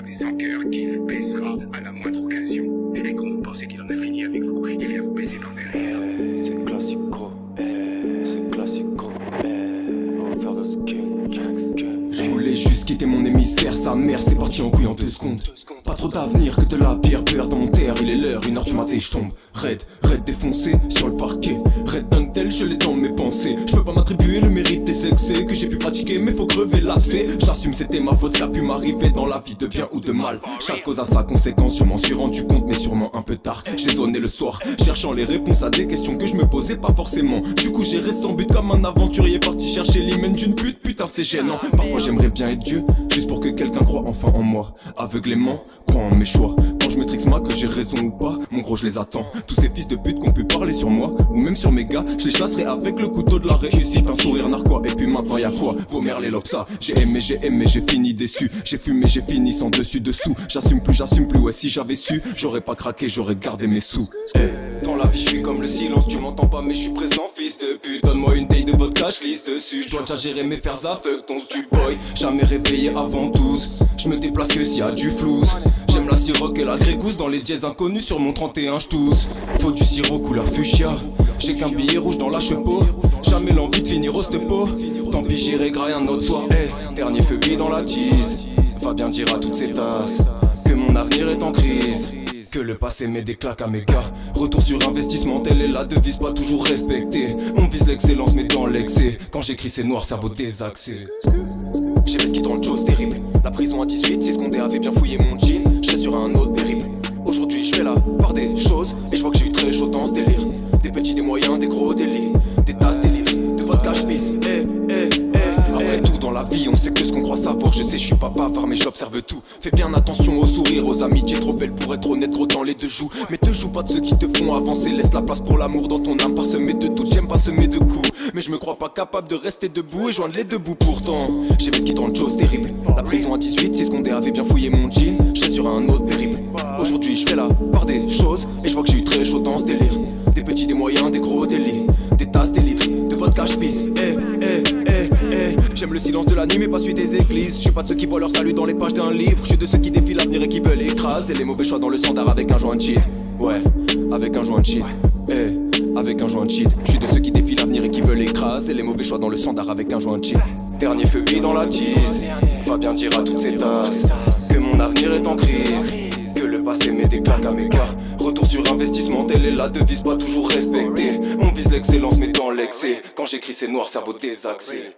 des sans cœurs qui vous baissera à la moindre occasion. Et quand vous pensez qu'il en a fini avec vous, il vient vous baiser par derrière. C'est classico, c'est classico, on va faire de ce king. Je voulais juste quitter mon hémisphère, sa mère c'est parti en couille en 2 secondes. Pas trop d'avenir que de la pierre peur dans mon terre, il est l'heure, 1h du matin je tombe. Raid défoncé sur le parquet, raid d'un tel je l'ai dans mes pensées. Je peux pas m'attribuer le mérite des excès que j'ai pu pratiquer, mais faut crever l'abcès. J'assume c'était ma faute, ça a pu m'arriver dans la vie de bien ou de mal. Chaque cause a sa conséquence, je m'en suis rendu compte mais sûrement un peu tard. J'ai sonné le soir, cherchant les réponses à des questions que je me posais pas forcément. Du coup j'ai resté sans but comme un aventurier parti chercher l'hymen d'une pute, putain c'est gênant. Parfois j'aimerais bien être Dieu, juste pour que quelqu'un croie enfin en moi. Aveuglément, crois en mes choix. Quand je me trixe moi que j'ai raison ou pas, mon gros je les attends. Tous ces fils de pute qu'on peut parler sur moi, ou même sur mes gars, je les chasserai avec le couteau de la réussite. Un sourire narquois, et puis maintenant y'a quoi? Vomir les lobes ça. J'ai aimé, j'ai fini déçu. J'ai fumé, j'ai fini sans dessus dessous. J'assume plus, ouais si j'avais su, j'aurais pas craqué, j'aurais gardé mes sous. Dans la vie je suis comme le silence, tu m'entends pas mais je suis présent fils de pute. Donne-moi une taille de vodka, je lisse dessus. Je dois déjà gérer mes fers à fuck ton du boy. Jamais réveillé avant 12, je me déplace que s'il y a du flouze. J'aime la siroc et la grégousse, dans les dièses inconnus sur mon 31 j'tousse. Faut du sirop couleur fuchsia, j'ai qu'un billet rouge dans la chepeau. Jamais l'envie de finir au stepo, tant pis j'irai grailler un autre soir. Dernier feu billet dans la tease, Fabien dira à toutes ces tasses que mon avenir est en crise, que le passé met des claques à mes gars. Retour sur investissement, telle est la devise, pas toujours respectée. On vise l'excellence mais dans l'excès, quand j'écris c'est noir, cerveau désaxé. J'ai fait ce qui dans le chose terrible. La prison à 18, c'est ce qu'on avait bien fouillé mon jean. J'étais sur un autre périple. Aujourd'hui je fais la part des choses, et je vois que j'ai eu très chaud dans ce délire. Des petits, des moyens, des gros, des lits, des tasses, des litres, de vodka je pisse. Après tout dans la vie on sait que ce qu'on croit savoir. Je sais je suis pas bavard mais j'observe tout. Fais bien attention aux sourires, aux amitiés trop belles pour être honnête, gros dans les deux joues. Mais te joue pas de ceux qui te font avancer, laisse la place pour l'amour dans ton âme parsemée de doutes. J'aime pas semer de coups, mais je me crois pas capable de rester debout et joindre les deux bouts pourtant. J'ai fait ce qui dans le chose terrible. La prison à 18, c'est ce qu'on avait bien fouillé mon jean. J'étais sur un autre périple. Aujourd'hui je fais la part des choses, et je vois que j'ai eu très chaud dans ce délire. Des petits, des moyens, des gros, des lits, des tasses, des litres, de vodka je pisse. J'aime le silence de la nuit mais pas celui des églises. Je suis pas de ceux qui voient leur salut dans les pages d'un livre. Je suis de ceux qui défient l'avenir et qui veulent écraser les mauvais choix dans le standard avec un joint de shit. Ouais, avec un joint de shit. Avec un joint de shit. Je suis de ceux qui défient l'avenir et qui veulent écraser les mauvais choix dans le standard avec un joint de shit. Dernier feu billet dans la tease, Fabien dira à toutes ces tasses que mon avenir est en crise, que le passé met des claques à mes gars. Retour sur investissement, telle est la devise, pas toujours respectée. On vise l'excellence mais dans l'excès, quand j'écris c'est noir, cerveau désaxé.